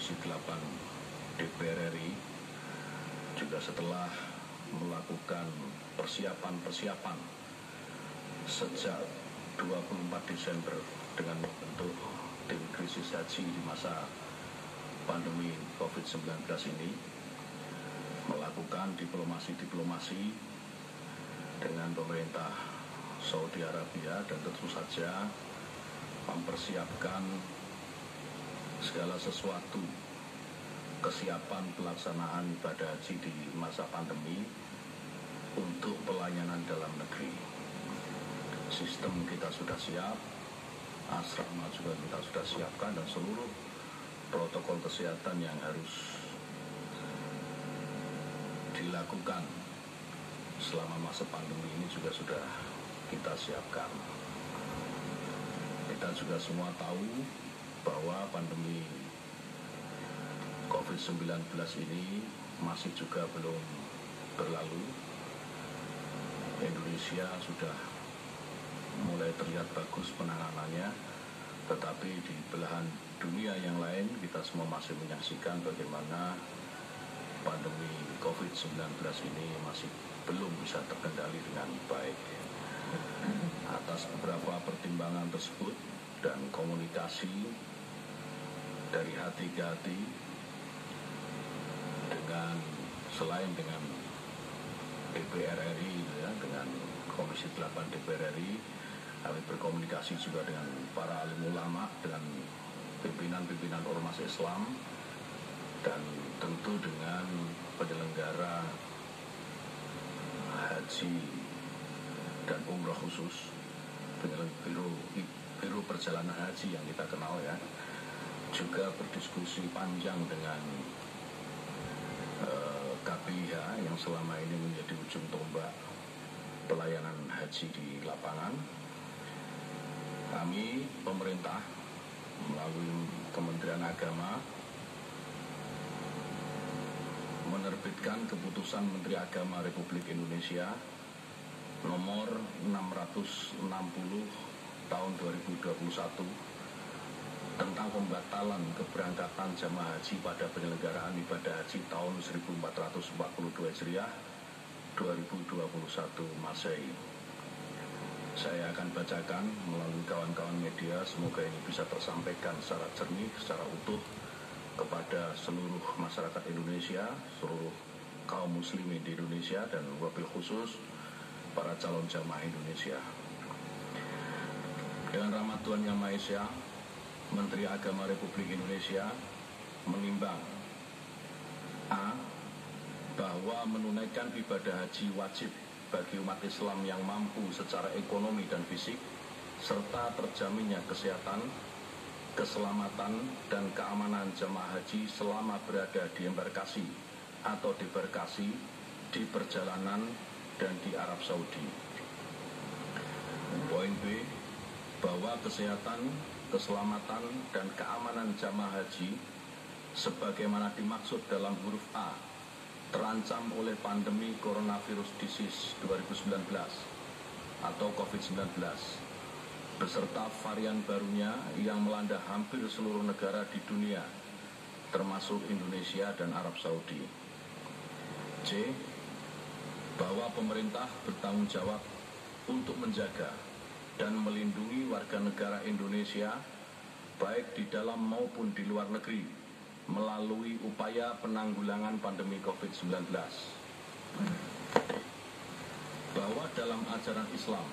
Komisi 8 DPR RI juga setelah melakukan persiapan sejak 24 Desember dengan membentuk tim krisis haji di masa pandemi COVID-19 ini, melakukan diplomasi dengan pemerintah Saudi Arabia dan tentu saja mempersiapkan segala sesuatu kesiapan pelaksanaan ibadah haji di masa pandemi untuk pelayanan dalam negeri. Sistem kita sudah siap, asrama juga kita sudah siapkan, dan seluruh protokol kesehatan yang harus dilakukan selama masa pandemi ini juga sudah kita siapkan. Kita juga semua tahu bahwa pandemi COVID-19 ini masih juga belum berlalu. Indonesia sudah mulai terlihat bagus penanganannya, tetapi di belahan dunia yang lain kita semua masih menyaksikan bagaimana pandemi COVID-19 ini masih belum bisa terkendali dengan baik. Atas beberapa pertimbangan tersebut dan komunikasi dari hati ke hati selain dengan DPR RI, dengan Komisi 8 DPR RI, kami berkomunikasi juga dengan para alim ulama, dengan pimpinan-pimpinan ormas Islam, dan tentu dengan penyelenggara haji dan umrah khusus, biro perjalanan haji yang kita kenal ya, juga berdiskusi panjang dengan KPIH yang selama ini menjadi ujung tombak pelayanan haji di lapangan. Kami pemerintah melalui Kementerian Agama menerbitkan keputusan Menteri Agama Republik Indonesia nomor 660 tahun 2021 tentang pembatalan keberangkatan jamaah haji pada penyelenggaraan ibadah haji tahun 1442 Hijriah 2021 Masehi. Saya akan bacakan melalui kawan-kawan media, semoga ini bisa tersampaikan secara jernih, secara utuh kepada seluruh masyarakat Indonesia, seluruh kaum muslimin di Indonesia, dan wabil khusus para calon jamaah Indonesia. Dengan rahmat Tuhan Yang Maha Esa, Menteri Agama Republik Indonesia menimbang A. Bahwa menunaikan ibadah haji wajib bagi umat Islam yang mampu secara ekonomi dan fisik, serta terjaminnya kesehatan, keselamatan, dan keamanan jamaah haji selama berada di embarkasi atau debarkasi, di perjalanan, dan di Arab Saudi. Poin B. Bahwa kesehatan, keselamatan, dan keamanan jamaah haji sebagaimana dimaksud dalam huruf A terancam oleh pandemi coronavirus disease 2019 atau COVID-19 beserta varian barunya yang melanda hampir seluruh negara di dunia termasuk Indonesia dan Arab Saudi. C. Bahwa pemerintah bertanggung jawab untuk menjaga dan melindungi warga negara Indonesia baik di dalam maupun di luar negeri melalui upaya penanggulangan pandemi COVID-19. Bahwa dalam ajaran Islam,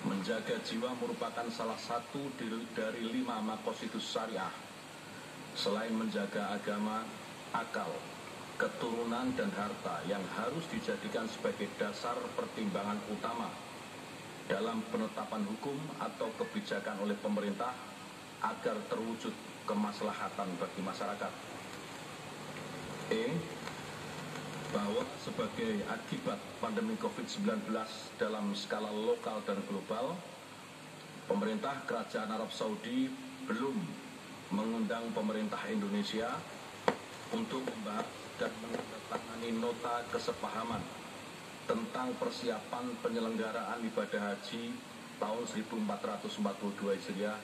menjaga jiwa merupakan salah satu dari 5 maqasidus syariah. Selain menjaga agama, akal, keturunan, dan harta yang harus dijadikan sebagai dasar pertimbangan utama dalam penetapan hukum atau kebijakan oleh pemerintah agar terwujud kemaslahatan bagi masyarakat. E. Bahwa sebagai akibat pandemi COVID-19 dalam skala lokal dan global, pemerintah Kerajaan Arab Saudi belum mengundang pemerintah Indonesia untuk membahas dan menandatangani nota kesepahaman tentang persiapan penyelenggaraan ibadah haji tahun 1442 Hijriah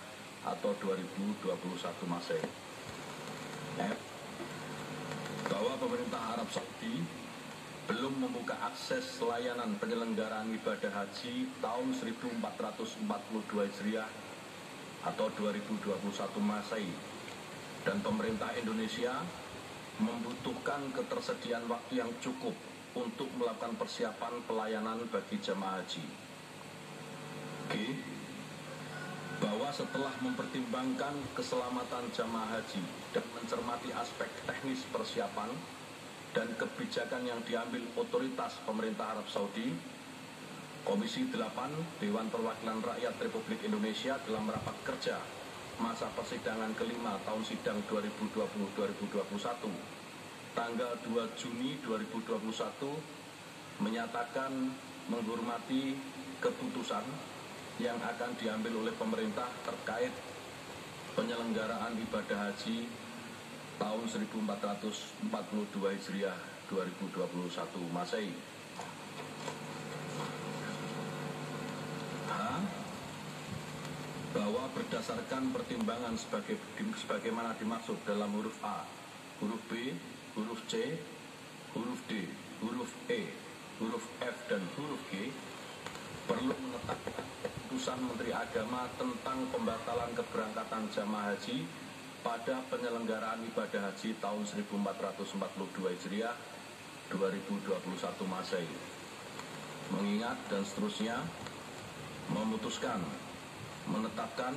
atau 2021 Masehi. bahwa pemerintah Arab Saudi belum membuka akses layanan penyelenggaraan ibadah haji tahun 1442 Hijriah atau 2021 Masehi, dan pemerintah Indonesia membutuhkan ketersediaan waktu yang cukup untuk melakukan persiapan pelayanan bagi jamaah haji. G. Bahwa setelah mempertimbangkan keselamatan jamaah haji dan mencermati aspek teknis persiapan dan kebijakan yang diambil otoritas pemerintah Arab Saudi, Komisi 8 Dewan Perwakilan Rakyat Republik Indonesia dalam rapat kerja masa persidangan kelima tahun sidang 2020-2021 tanggal 2 Juni 2021 menyatakan menghormati keputusan yang akan diambil oleh pemerintah terkait penyelenggaraan ibadah haji tahun 1442 Hijriah 2021 Masehi. H. Bahwa berdasarkan pertimbangan sebagaimana dimaksud dalam huruf A, huruf B, huruf C, huruf D, huruf E, huruf F, dan huruf G, perlu menetapkan keputusan Menteri Agama tentang pembatalan keberangkatan jamaah haji pada penyelenggaraan ibadah haji tahun 1442 Hijriah 2021 Masehi. Mengingat dan seterusnya, memutuskan menetapkan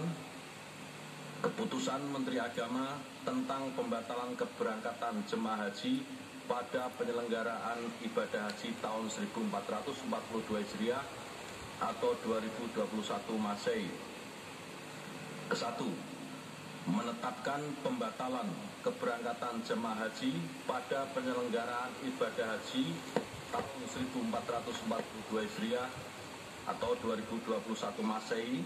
keputusan Menteri Agama tentang pembatalan keberangkatan jemaah haji pada penyelenggaraan ibadah haji tahun 1442 Hijriah atau 2021 Masehi. Ke-1. Menetapkan pembatalan keberangkatan jemaah haji pada penyelenggaraan ibadah haji tahun 1442 Hijriah atau 2021 Masehi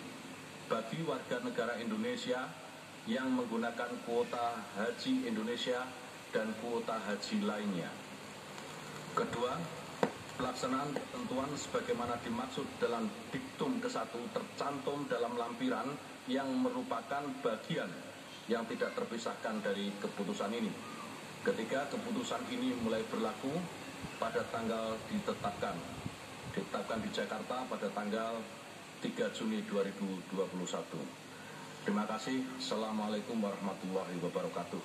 bagi warga negara Indonesia yang menggunakan kuota haji Indonesia dan kuota haji lainnya. Kedua, pelaksanaan ketentuan sebagaimana dimaksud dalam diktum ke-1 tercantum dalam lampiran yang merupakan bagian yang tidak terpisahkan dari keputusan ini. Ketika keputusan ini mulai berlaku pada tanggal ditetapkan di Jakarta pada tanggal 3 Juni 2021. Terima kasih. Assalamualaikum warahmatullahi wabarakatuh.